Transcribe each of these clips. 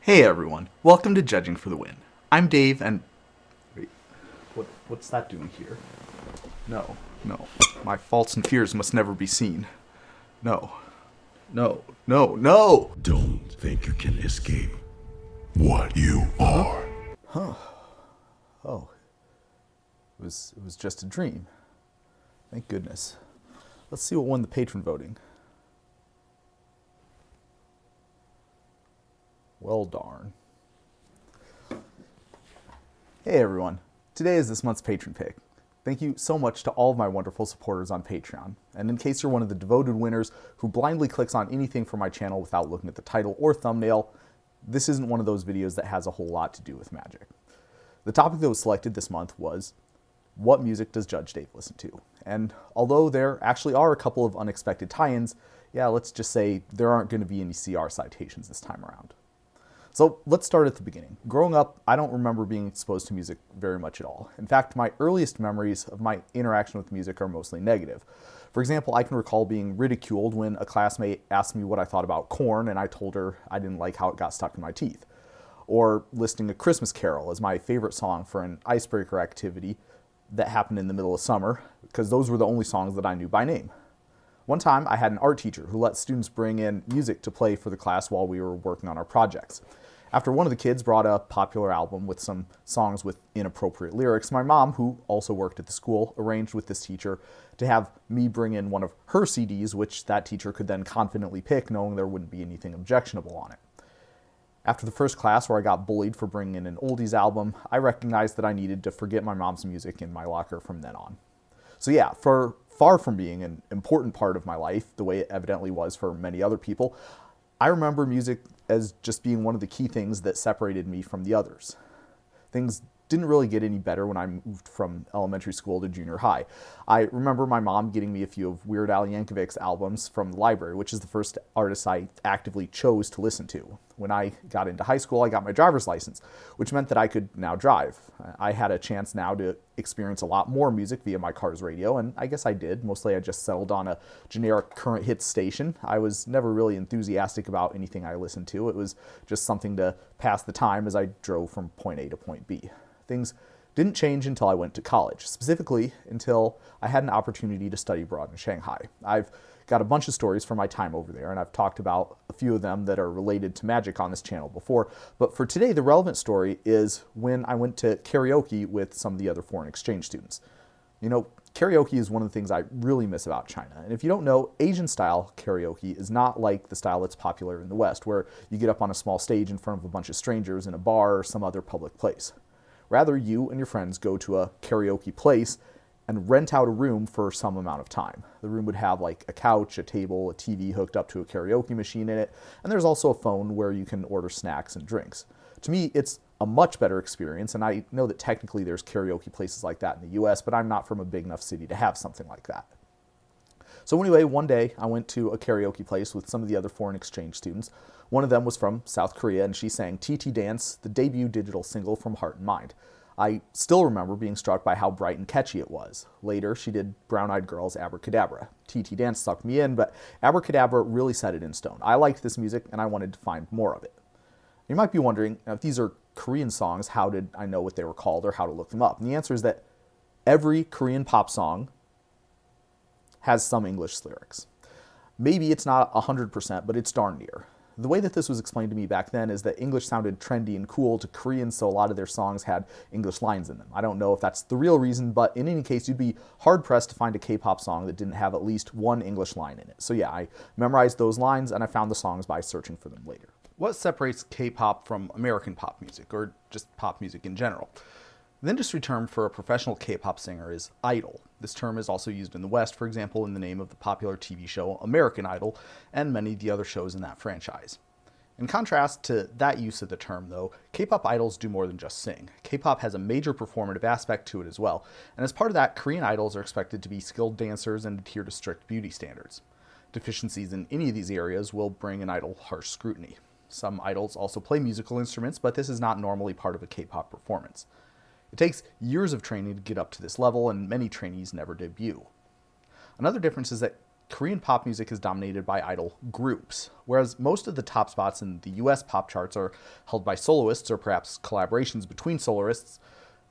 Hey everyone, welcome to Judging for the Win. I'm Dave and... Wait, what's that doing here? No. My faults and fears must never be seen. No. No! Don't think you can escape what you are. Oh, it was just a dream. Thank goodness. Let's see what won the patron voting. Well, darn. Hey everyone, today is this month's patron pick. Thank you so much to all of my wonderful supporters on Patreon. And in case you're one of the devoted winners who blindly clicks on anything from my channel without looking at the title or thumbnail, this isn't one of those videos that has a whole lot to do with magic. The topic that was selected this month was, what music does Judge Dave listen to? And although there actually are a couple of unexpected tie-ins, let's just say there aren't going to be any CR citations this time around. So let's start at the beginning. Growing up, I don't remember being exposed to music very much at all. In fact, my earliest memories of my interaction with music are mostly negative. For example, I can recall being ridiculed when a classmate asked me what I thought about corn and I told her I didn't like how it got stuck in my teeth. Or listing A Christmas Carol as my favorite song for an icebreaker activity that happened in the middle of summer, because those were the only songs that I knew by name. One time, I had an art teacher who let students bring in music to play for the class while we were working on our projects. After one of the kids brought a popular album with some songs with inappropriate lyrics, my mom, who also worked at the school, arranged with this teacher to have me bring in one of her CDs, which that teacher could then confidently pick, knowing there wouldn't be anything objectionable on it. After the first class where I got bullied for bringing in an oldies album, I recognized that I needed to forget my mom's music in my locker from then on. So for far from being an important part of my life, the way it evidently was for many other people, I remember music as just being one of the key things that separated me from the others. Things didn't really get any better when I moved from elementary school to junior high. I remember my mom getting me a few of Weird Al Yankovic's albums from the library, which is the first artist I actively chose to listen to. When I got into high school, I got my driver's license, which meant that I could now drive. I had a chance now to experience a lot more music via my car's radio, and I guess I did. Mostly I just settled on a generic current hits station. I was never really enthusiastic about anything I listened to. It was just something to pass the time as I drove from point A to point B. Things didn't change until I went to college, specifically until I had an opportunity to study abroad in Shanghai. I've got a bunch of stories from my time over there, and I've talked about a few of them that are related to magic on this channel before, but for today, the relevant story is when I went to karaoke with some of the other foreign exchange students. You know, karaoke is one of the things I really miss about China, and if you don't know, Asian-style karaoke is not like the style that's popular in the West, where you get up on a small stage in front of a bunch of strangers in a bar or some other public place. Rather, you and your friends go to a karaoke place and rent out a room for some amount of time. The room would have like a couch, a table, a TV hooked up to a karaoke machine in it, and there's also a phone where you can order snacks and drinks. To me, it's a much better experience, and I know that technically there's karaoke places like that in the US, but I'm not from a big enough city to have something like that. So anyway, one day I went to a karaoke place with some of the other foreign exchange students. One of them was from South Korea, and she sang TT Dance, the debut digital single from Heart and Mind. I still remember being struck by how bright and catchy it was. Later, she did Brown Eyed Girl's Abracadabra. TT Dance sucked me in, but Abracadabra really set it in stone. I liked this music, and I wanted to find more of it. You might be wondering, if these are Korean songs, how did I know what they were called or how to look them up? And the answer is that every Korean pop song has some English lyrics. Maybe it's not 100%, but it's darn near. The way that this was explained to me back then is that English sounded trendy and cool to Koreans, so a lot of their songs had English lines in them. I don't know if that's the real reason, but in any case, you'd be hard-pressed to find a K-pop song that didn't have at least one English line in it. So I memorized those lines, and I found the songs by searching for them later. What separates K-pop from American pop music, or just pop music in general? The industry term for a professional K-pop singer is idol. This term is also used in the West, for example, in the name of the popular TV show American Idol and many of the other shows in that franchise. In contrast to that use of the term, though, K-pop idols do more than just sing. K-pop has a major performative aspect to it as well, and as part of that, Korean idols are expected to be skilled dancers and adhere to strict beauty standards. Deficiencies in any of these areas will bring an idol harsh scrutiny. Some idols also play musical instruments, but this is not normally part of a K-pop performance. It takes years of training to get up to this level, and many trainees never debut. Another difference is that Korean pop music is dominated by idol groups, whereas most of the top spots in the US pop charts are held by soloists or perhaps collaborations between soloists.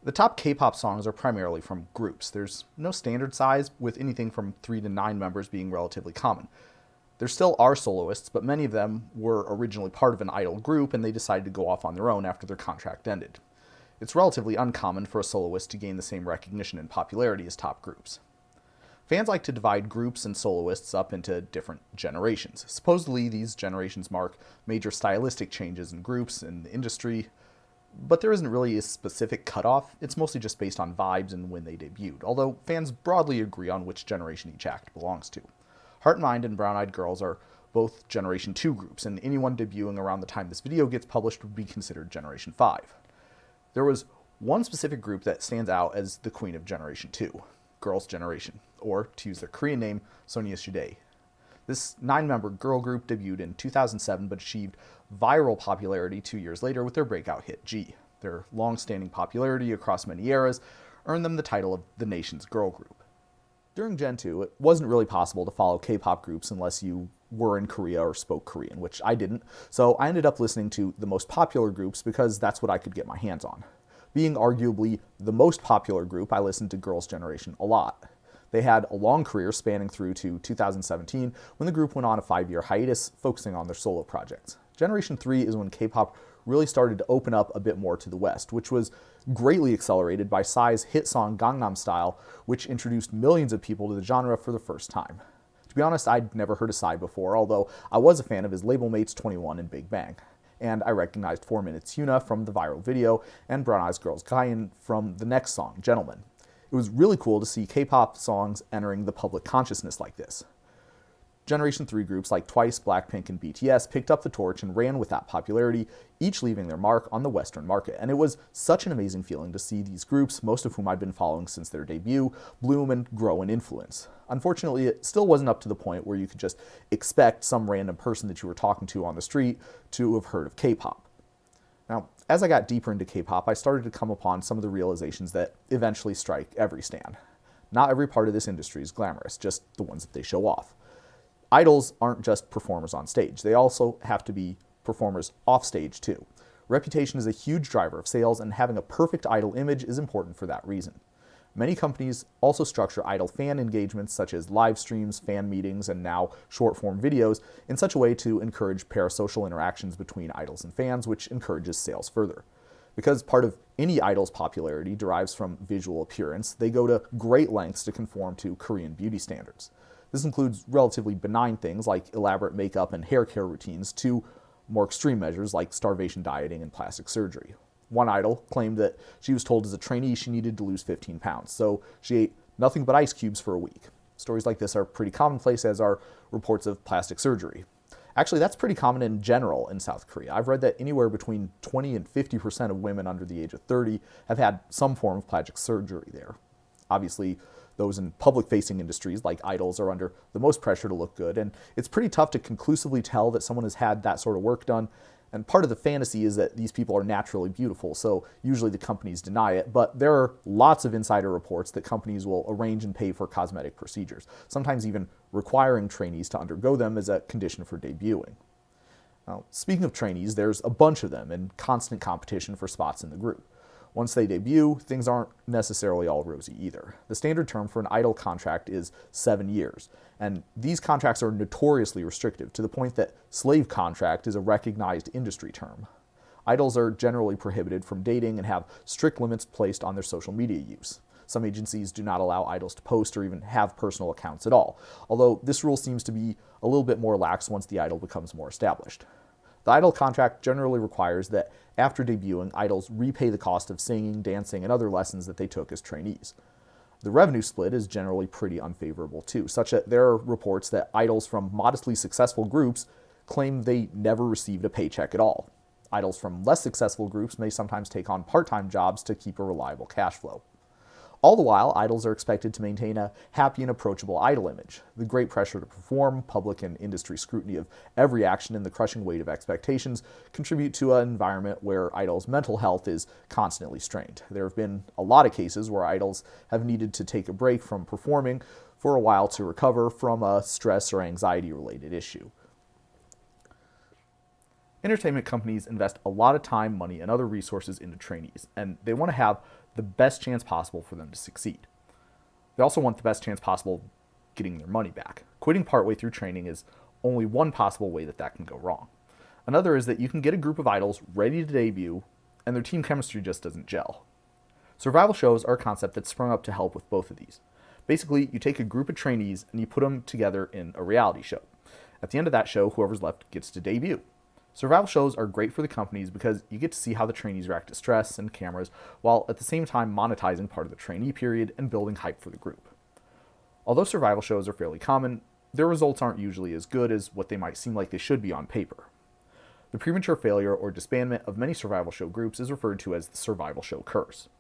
The top K-pop songs are primarily from groups. There's no standard size, with anything from 3 to 9 members being relatively common. There still are soloists, but many of them were originally part of an idol group and they decided to go off on their own after their contract ended. It's relatively uncommon for a soloist to gain the same recognition and popularity as top groups. Fans like to divide groups and soloists up into different generations. Supposedly, these generations mark major stylistic changes in groups and the industry, but there isn't really a specific cutoff. It's mostly just based on vibes and when they debuted, although fans broadly agree on which generation each act belongs to. Heart and Mind and Brown Eyed Girls are both Generation 2 groups, and anyone debuting around the time this video gets published would be considered Generation 5. There was one specific group that stands out as the queen of Generation 2, Girls' Generation, or to use their Korean name, Sonia Shudae. This 9-member girl group debuted in 2007 but achieved viral popularity 2 years later with their breakout hit G. Their long-standing popularity across many eras earned them the title of the nation's girl group. During Gen 2, it wasn't really possible to follow K-pop groups unless you were in Korea or spoke Korean, which I didn't, so I ended up listening to the most popular groups because that's what I could get my hands on. Being arguably the most popular group, I listened to Girls' Generation a lot. They had a long career spanning through to 2017 when the group went on a 5-year hiatus, focusing on their solo projects. Generation 3 is when K-pop really started to open up a bit more to the West, which was greatly accelerated by Psy's hit song Gangnam Style, which introduced millions of people to the genre for the first time. To be honest, I'd never heard of Psy before, although I was a fan of his label mates 21 and Big Bang. And I recognized 4 Minutes Yuna from the viral video and Brown Eyes Girls Kaiyan from the next song, Gentleman. It was really cool to see K-pop songs entering the public consciousness like this. Generation 3 groups like Twice, Blackpink, and BTS picked up the torch and ran with that popularity, each leaving their mark on the Western market. And it was such an amazing feeling to see these groups, most of whom I'd been following since their debut, bloom and grow in influence. Unfortunately, it still wasn't up to the point where you could just expect some random person that you were talking to on the street to have heard of K-pop. Now, as I got deeper into K-pop, I started to come upon some of the realizations that eventually strike every stan. Not every part of this industry is glamorous, just the ones that they show off. Idols aren't just performers on stage. They also have to be performers off stage too. Reputation is a huge driver of sales, and having a perfect idol image is important for that reason. Many companies also structure idol fan engagements such as live streams, fan meetings, and now short-form videos in such a way to encourage parasocial interactions between idols and fans, which encourages sales further. Because part of any idol's popularity derives from visual appearance, they go to great lengths to conform to Korean beauty standards. This includes relatively benign things like elaborate makeup and hair care routines to more extreme measures like starvation dieting and plastic surgery. One idol claimed that she was told as a trainee she needed to lose 15 pounds, so she ate nothing but ice cubes for a week. Stories like this are pretty commonplace, as are reports of plastic surgery. Actually, that's pretty common in general in South Korea. I've read that anywhere between 20 and 50% of women under the age of 30 have had some form of plastic surgery there. Obviously, those in public-facing industries like idols are under the most pressure to look good, and it's pretty tough to conclusively tell that someone has had that sort of work done. And part of the fantasy is that these people are naturally beautiful, so usually the companies deny it, but there are lots of insider reports that companies will arrange and pay for cosmetic procedures, sometimes even requiring trainees to undergo them as a condition for debuting. Now, speaking of trainees, there's a bunch of them in constant competition for spots in the group. Once they debut, things aren't necessarily all rosy either. The standard term for an idol contract is 7 years, and these contracts are notoriously restrictive to the point that slave contract is a recognized industry term. Idols are generally prohibited from dating and have strict limits placed on their social media use. Some agencies do not allow idols to post or even have personal accounts at all, although this rule seems to be a little bit more lax once the idol becomes more established. The idol contract generally requires that after debuting, idols repay the cost of singing, dancing, and other lessons that they took as trainees. The revenue split is generally pretty unfavorable too, such that there are reports that idols from modestly successful groups claim they never received a paycheck at all. Idols from less successful groups may sometimes take on part-time jobs to keep a reliable cash flow. All the while, idols are expected to maintain a happy and approachable idol image. The great pressure to perform, public and industry scrutiny of every action, and the crushing weight of expectations contribute to an environment where idols' mental health is constantly strained. There have been a lot of cases where idols have needed to take a break from performing for a while to recover from a stress or anxiety related issue. Entertainment companies invest a lot of time, money, and other resources into trainees, and they want to have the best chance possible for them to succeed. They also want the best chance possible getting their money back. Quitting partway through training is only one possible way that can go wrong. Another is that you can get a group of idols ready to debut, and their team chemistry just doesn't gel. Survival shows are a concept that's sprung up to help with both of these. Basically, you take a group of trainees and you put them together in a reality show. At the end of that show, whoever's left gets to debut. Survival shows are great for the companies because you get to see how the trainees react to stress and cameras, while at the same time monetizing part of the trainee period and building hype for the group. Although survival shows are fairly common, their results aren't usually as good as what they might seem like they should be on paper. The premature failure or disbandment of many survival show groups is referred to as the survival show curse.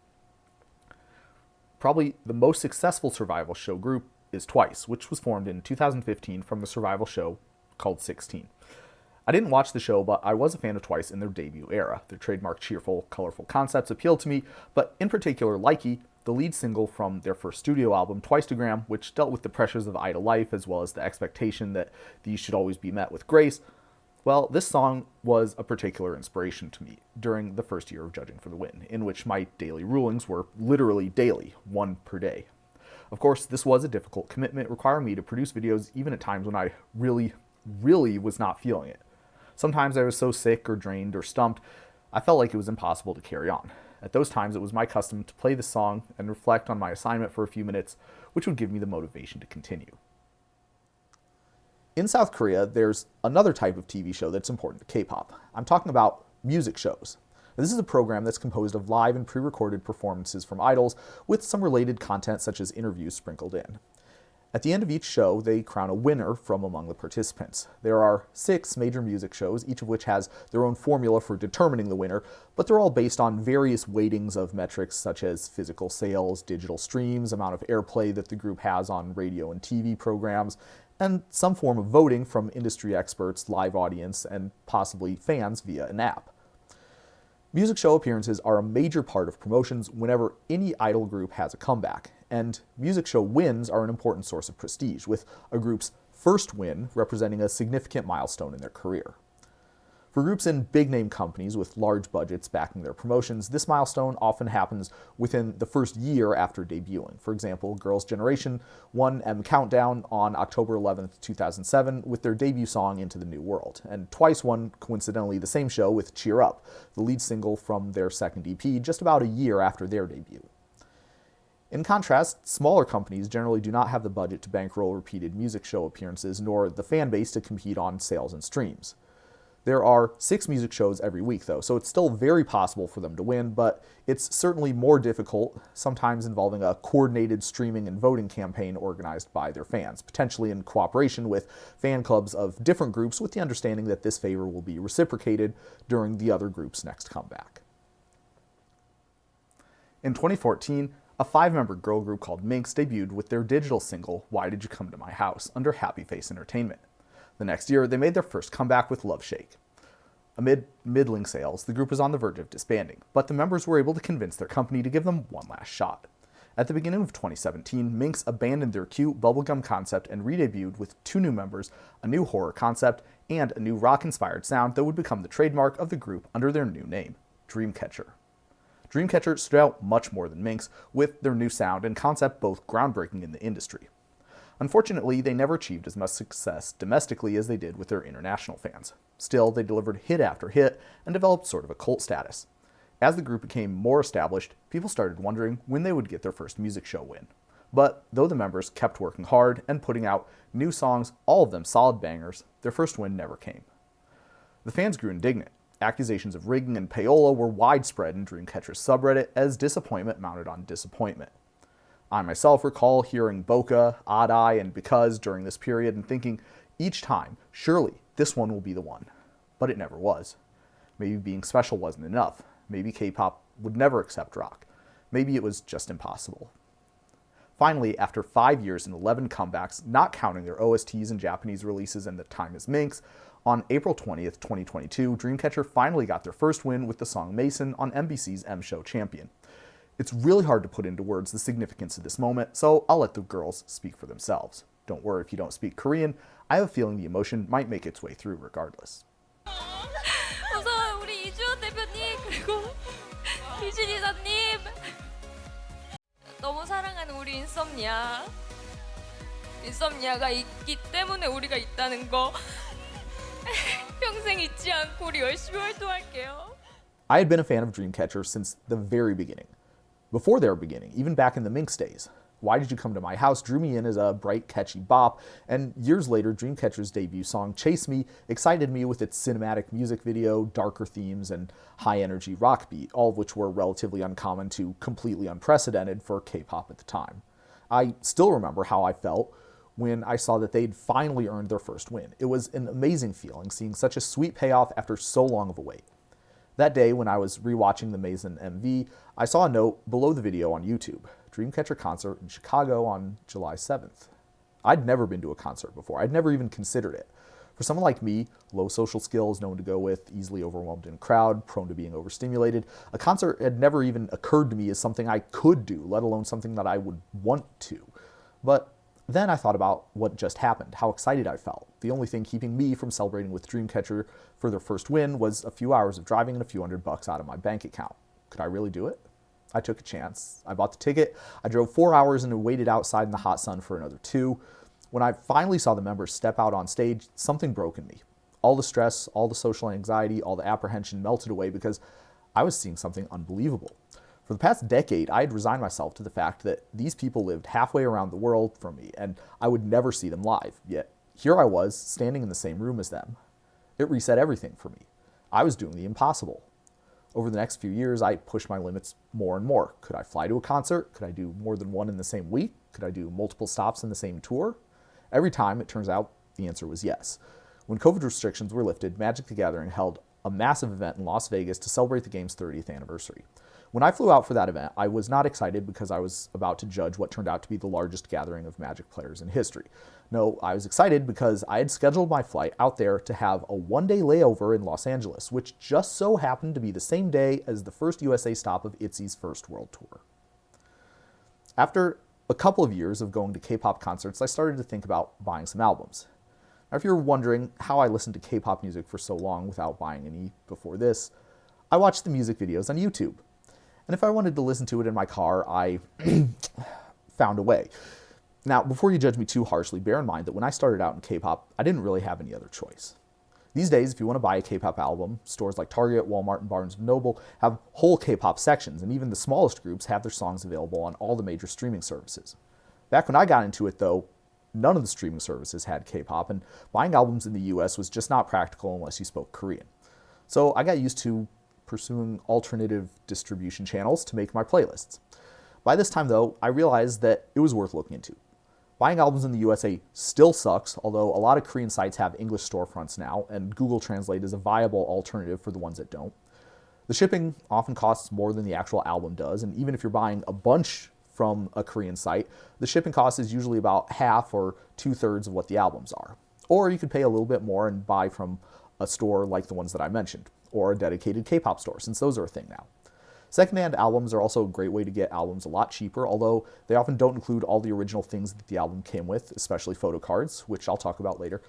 Probably the most successful survival show group is Twice, which was formed in 2015 from the survival show called 16. I didn't watch the show, but I was a fan of Twice in their debut era. Their trademark cheerful, colorful concepts appealed to me, but in particular Likey, the lead single from their first studio album, Twice-to-gram, which dealt with the pressures of idol life as well as the expectation that these should always be met with grace. Well, this song was a particular inspiration to me during the first year of Judging for the Win, in which my daily rulings were literally daily, one per day. Of course, this was a difficult commitment, requiring me to produce videos even at times when I really was not feeling it. Sometimes I was so sick or drained or stumped, I felt like it was impossible to carry on. At those times, it was my custom to play the song and reflect on my assignment for a few minutes, which would give me the motivation to continue. In South Korea, there's another type of TV show that's important to K-pop. I'm talking about music shows. This is a program that's composed of live and pre-recorded performances from idols with some related content such as interviews sprinkled in. At the end of each show, they crown a winner from among the participants. There are 6 major music shows, each of which has their own formula for determining the winner, but they're all based on various weightings of metrics such as physical sales, digital streams, amount of airplay that the group has on radio and TV programs, and some form of voting from industry experts, live audience, and possibly fans via an app. Music show appearances are a major part of promotions whenever any idol group has a comeback, and music show wins are an important source of prestige, with a group's first win representing a significant milestone in their career. For groups in big-name companies with large budgets backing their promotions, this milestone often happens within the first year after debuting. For example, Girls' Generation won M Countdown on October 11th, 2007 with their debut song Into the New World, and Twice won, coincidentally, the same show with Cheer Up, the lead single from their second EP, just about a year after their debut. In contrast, smaller companies generally do not have the budget to bankroll repeated music show appearances, nor the fan base to compete on sales and streams. There are 6 music shows every week, though, so it's still very possible for them to win, but it's certainly more difficult, sometimes involving a coordinated streaming and voting campaign organized by their fans, potentially in cooperation with fan clubs of different groups, with the understanding that this favor will be reciprocated during the other group's next comeback. In 2014, a 5-member girl group called Minx debuted with their digital single, Why Did You Come to My House, under Happy Face Entertainment. The next year, they made their first comeback with Love Shake. Amid middling sales, the group was on the verge of disbanding, but the members were able to convince their company to give them one last shot. At the beginning of 2017, Minx abandoned their cute bubblegum concept and re-debuted with 2 new members, a new horror concept, and a new rock-inspired sound that would become the trademark of the group under their new name, Dreamcatcher. Dreamcatcher stood out much more than Minx, with their new sound and concept both groundbreaking in the industry. Unfortunately, they never achieved as much success domestically as they did with their international fans. Still, they delivered hit after hit and developed sort of a cult status. As the group became more established, people started wondering when they would get their first music show win. But though the members kept working hard and putting out new songs, all of them solid bangers, their first win never came. The fans grew indignant. Accusations of rigging and payola were widespread in Dreamcatcher's subreddit as disappointment mounted on disappointment. I myself recall hearing Boca, Odd Eye, and Because during this period and thinking each time, surely this one will be the one. But it never was. Maybe being special wasn't enough. Maybe K-pop would never accept rock. Maybe it was just impossible. Finally, after 5 years and 11 comebacks, not counting their OSTs and Japanese releases and The Time Is Minx, on April 20th, 2022, Dreamcatcher finally got their first win with the song Mason on NBC's M Show Champion. It's really hard to put into words the significance of this moment, so I'll let the girls speak for themselves. Don't worry if you don't speak Korean, I have a feeling the emotion might make its way through regardless. 우선 우리 이주원 대표님 그리고 이준 이사님 너무 사랑하는 우리 인썸니아가 있기 때문에 우리가 있다는 거 평생 잊지 않고 우리 열심히 활동할게요. I had been a fan of Dreamcatcher since the very beginning. Before their beginning, even back in the Minx days. Why Did You Come to My House drew me in as a bright, catchy bop, and years later, Dreamcatcher's debut song, Chase Me, excited me with its cinematic music video, darker themes, and high-energy rock beat, all of which were relatively uncommon to completely unprecedented for K-pop at the time. I still remember how I felt when I saw that they'd finally earned their first win. It was an amazing feeling seeing such a sweet payoff after so long of a wait. That day, when I was rewatching the Mason MV, I saw a note below the video on YouTube, Dreamcatcher concert in Chicago on July 7th. I'd never been to a concert before. I'd never even considered it. For someone like me, low social skills, no one to go with, easily overwhelmed in a crowd, prone to being overstimulated, a concert had never even occurred to me as something I could do, let alone something that I would want to. But then I thought about what just happened, how excited I felt. The only thing keeping me from celebrating with Dreamcatcher for their first win was a few hours of driving and a few $100 out of my bank account. Could I really do it? I took a chance. I bought the ticket, I drove 4 hours and waited outside in the hot sun for another 2. When I finally saw the members step out on stage, something broke in me. All the stress, all the social anxiety, all the apprehension melted away because I was seeing something unbelievable. For the past decade, I had resigned myself to the fact that these people lived halfway around the world from me, and I would never see them live. Yet, here I was, standing in the same room as them. It reset everything for me. I was doing the impossible. Over the next few years, I pushed my limits more and more. Could I fly to a concert? Could I do more than one in the same week? Could I do multiple stops in the same tour? Every time, it turns out, the answer was yes. When COVID restrictions were lifted, Magic the Gathering held a massive event in Las Vegas to celebrate the game's 30th anniversary. When I flew out for that event, I was not excited because I was about to judge what turned out to be the largest gathering of Magic players in history. No, I was excited because I had scheduled my flight out there to have a one-day layover in Los Angeles, which just so happened to be the same day as the first USA stop of ITZY's first world tour. After a couple of years of going to K-pop concerts, I started to think about buying some albums. Now, if you're wondering how I listened to K-pop music for so long without buying any before this, I watched the music videos on YouTube. And if I wanted to listen to it in my car, I found a way. Now, before you judge me too harshly, bear in mind that when I started out in K-pop, I didn't really have any other choice. These days, if you want to buy a K-pop album, stores like Target, Walmart, and Barnes & Noble have whole K-pop sections, and even the smallest groups have their songs available on all the major streaming services. Back when I got into it, though, none of the streaming services had K-pop, and buying albums in the US was just not practical unless you spoke Korean. So I got used to pursuing alternative distribution channels to make my playlists. By this time, though, I realized that it was worth looking into. Buying albums in the USA still sucks, although a lot of Korean sites have English storefronts now, and Google Translate is a viable alternative for the ones that don't. The shipping often costs more than the actual album does, and even if you're buying a bunch from a Korean site, the shipping cost is usually about half or 2/3 of what the albums are. Or you could pay a little bit more and buy from a store like the ones that I mentioned, or a dedicated K-pop store, since those are a thing now. Secondhand albums are also a great way to get albums a lot cheaper, although they often don't include all the original things that the album came with, especially photo cards, which I'll talk about later.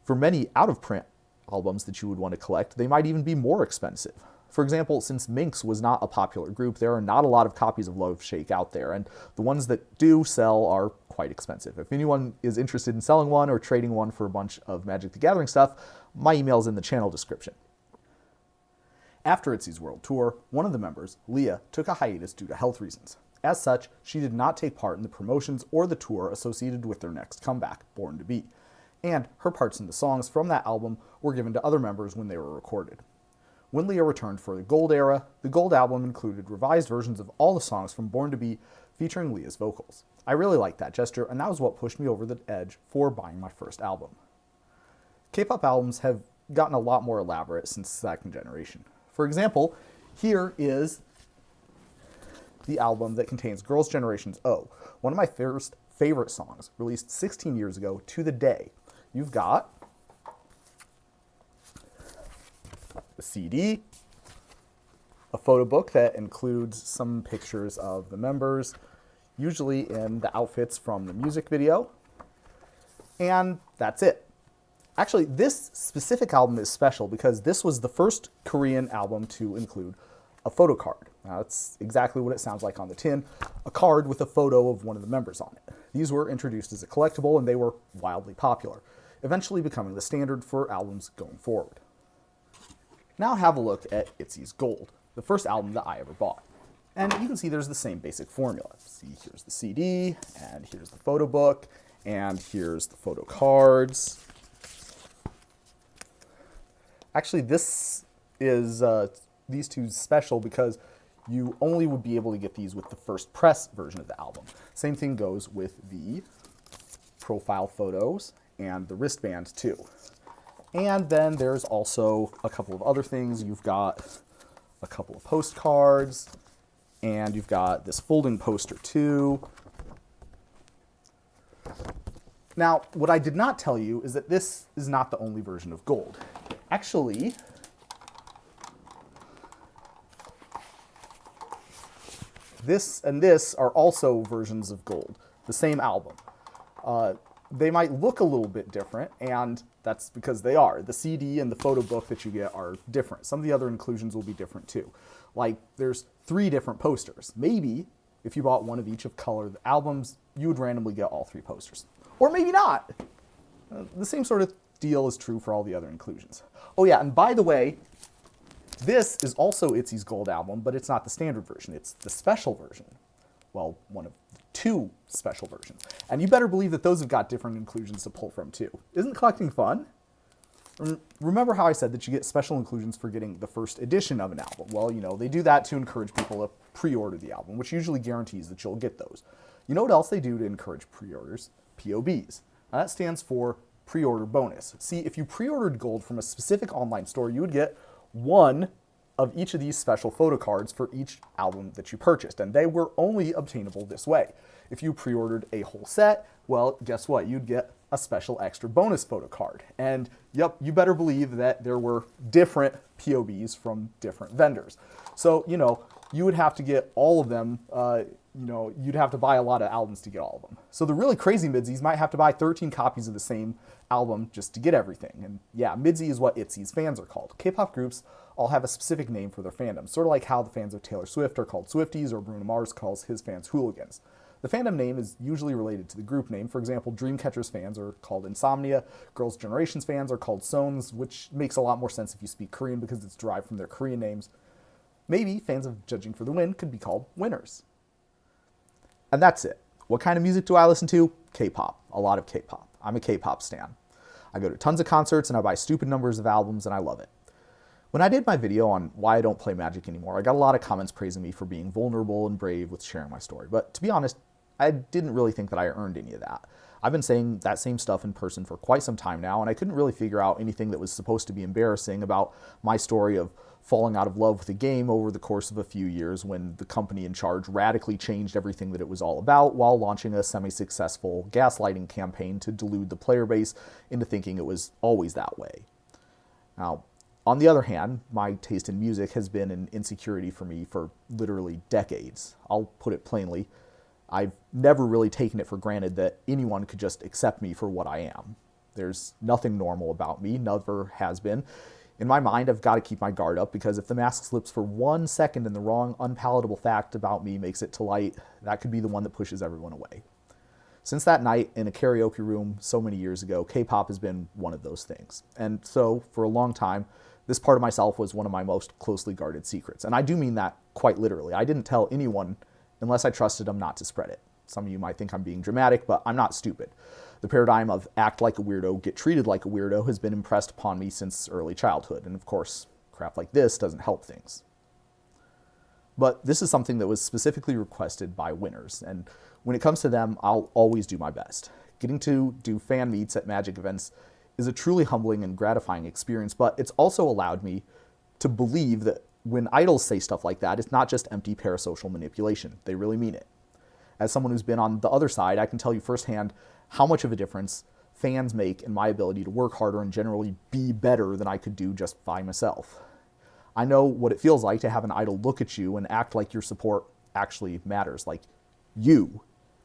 For many out-of-print albums that you would want to collect, they might even be more expensive. For example, since Minx was not a popular group, there are not a lot of copies of Love Shake out there, and the ones that do sell are quite expensive. If anyone is interested in selling one or trading one for a bunch of Magic the Gathering stuff, my email is in the channel description. After ITZY's world tour, one of the members, Leah, took a hiatus due to health reasons. As such, she did not take part in the promotions or the tour associated with their next comeback, Born to Be, and her parts in the songs from that album were given to other members when they were recorded. When Leah returned for the Gold era, the Gold album included revised versions of all the songs from Born to Be featuring Leah's vocals. I really liked that gesture, and that was what pushed me over the edge for buying my first album. K-pop albums have gotten a lot more elaborate since the second generation. For example, here is the album that contains Girls' Generation's O, one of my first favorite songs, released 16 years ago to the day. You've got the CD, a photo book that includes some pictures of the members, usually in the outfits from the music video. And that's it. Actually, this specific album is special because this was the first Korean album to include a photo card. Now, that's exactly what it sounds like on the tin, a card with a photo of one of the members on it. These were introduced as a collectible and they were wildly popular, eventually becoming the standard for albums going forward. Now have a look at ITZY's Gold, the first album that I ever bought. And you can see there's the same basic formula. See, here's the CD, and here's the photo book, and here's the photo cards. Actually, this is these two special because you only would be able to get these with the first press version of the album. Same thing goes with the profile photos and the wristband too. And then there's also a couple of other things. You've got a couple of postcards, and you've got this folding poster too. Now, what I did not tell you is that this is not the only version of Gold. Actually, this and this are also versions of Gold, the same album. They might look a little bit different, and that's because they are. The CD and the photo book that you get are different. Some of the other inclusions will be different too. Like, there's 3 different posters. Maybe, if you bought one of each of color albums, you would randomly get all 3 posters. Or maybe not. The same sort of deal is true for all the other inclusions. Oh yeah, and by the way, this is also ITZY's Gold album, but it's not the standard version. It's the special version. Well, one of the 2 special versions. And you better believe that those have got different inclusions to pull from too. Isn't collecting fun? Remember how I said that you get special inclusions for getting the first edition of an album? Well, you know, they do that to encourage people to pre-order the album, which usually guarantees that you'll get those. You know what else they do to encourage pre-orders? POBs. Now, that stands for pre-order bonus. See, if you pre-ordered Gold from a specific online store, you would get one of each of these special photo cards for each album that you purchased, and they were only obtainable this way. If you pre-ordered a whole set, well, guess what? You'd get a special extra bonus photo card. And yep, you better believe that there were different POBs from different vendors. So, you know, you would have to get all of them, you'd have to buy a lot of albums to get all of them. So the really crazy midsies might have to buy 13 copies of the same album just to get everything. And yeah, midsy is what ITZY's fans are called. K-pop groups all have a specific name for their fandom, sort of like how the fans of Taylor Swift are called Swifties or Bruno Mars calls his fans hooligans. The fandom name is usually related to the group name. For example, Dreamcatcher's fans are called Insomnia, Girls' Generation's fans are called Sones, which makes a lot more sense if you speak Korean because it's derived from their Korean names. Maybe fans of Judging for the Win could be called Winners. And that's it. What kind of music do I listen to? K-pop. A lot of K-pop. I'm a K-pop stan. I go to tons of concerts and I buy stupid numbers of albums and I love it. When I did my video on why I don't play Magic anymore, I got a lot of comments praising me for being vulnerable and brave with sharing my story. But to be honest, I didn't really think that I earned any of that. I've been saying that same stuff in person for quite some time now, and I couldn't really figure out anything that was supposed to be embarrassing about my story of falling out of love with the game over the course of a few years when the company in charge radically changed everything that it was all about while launching a semi-successful gaslighting campaign to delude the player base into thinking it was always that way. Now, on the other hand, my taste in music has been an insecurity for me for literally decades. I'll put it plainly. I've never really taken it for granted that anyone could just accept me for what I am. There's nothing normal about me, never has been. In my mind, I've got to keep my guard up because if the mask slips for 1 second and the wrong, unpalatable fact about me makes it to light, that could be the one that pushes everyone away. Since that night in a karaoke room so many years ago, K-pop has been one of those things. And so, for a long time, this part of myself was one of my most closely guarded secrets. And I do mean that quite literally. I didn't tell anyone unless I trusted them not to spread it. Some of you might think I'm being dramatic, but I'm not stupid. The paradigm of act like a weirdo, get treated like a weirdo has been impressed upon me since early childhood. And of course, crap like this doesn't help things. But this is something that was specifically requested by winners. And when it comes to them, I'll always do my best. Getting to do fan meets at Magic events is a truly humbling and gratifying experience, but it's also allowed me to believe that when idols say stuff like that, it's not just empty parasocial manipulation. They really mean it. As someone who's been on the other side, I can tell you firsthand how much of a difference fans make in my ability to work harder and generally be better than I could do just by myself. I know what it feels like to have an idol look at you and act like your support actually matters, like you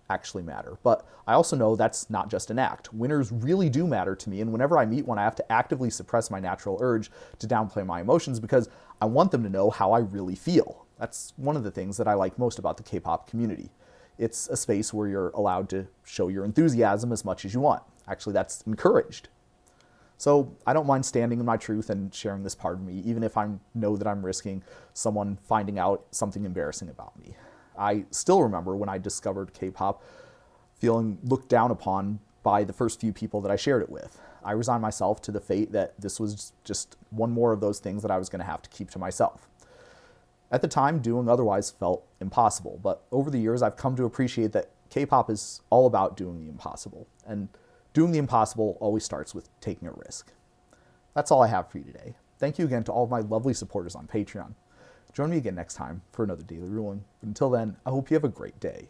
actually matter. But I also know that's not just an act. Winners really do matter to me, and whenever I meet one, I have to actively suppress my natural urge to downplay my emotions because I want them to know how I really feel. That's one of the things that I like most about the K-pop community. It's a space where you're allowed to show your enthusiasm as much as you want. Actually, that's encouraged. So I don't mind standing in my truth and sharing this part of me, even if I know that I'm risking someone finding out something embarrassing about me. I still remember when I discovered K-pop feeling looked down upon by the first few people that I shared it with. I resigned myself to the fate that this was just one more of those things that I was going to have to keep to myself. At the time, doing otherwise felt impossible, but over the years I've come to appreciate that K-pop is all about doing the impossible, and doing the impossible always starts with taking a risk. That's all I have for you today. Thank you again to all of my lovely supporters on Patreon. Join me again next time for another Daily Ruling. But until then, I hope you have a great day.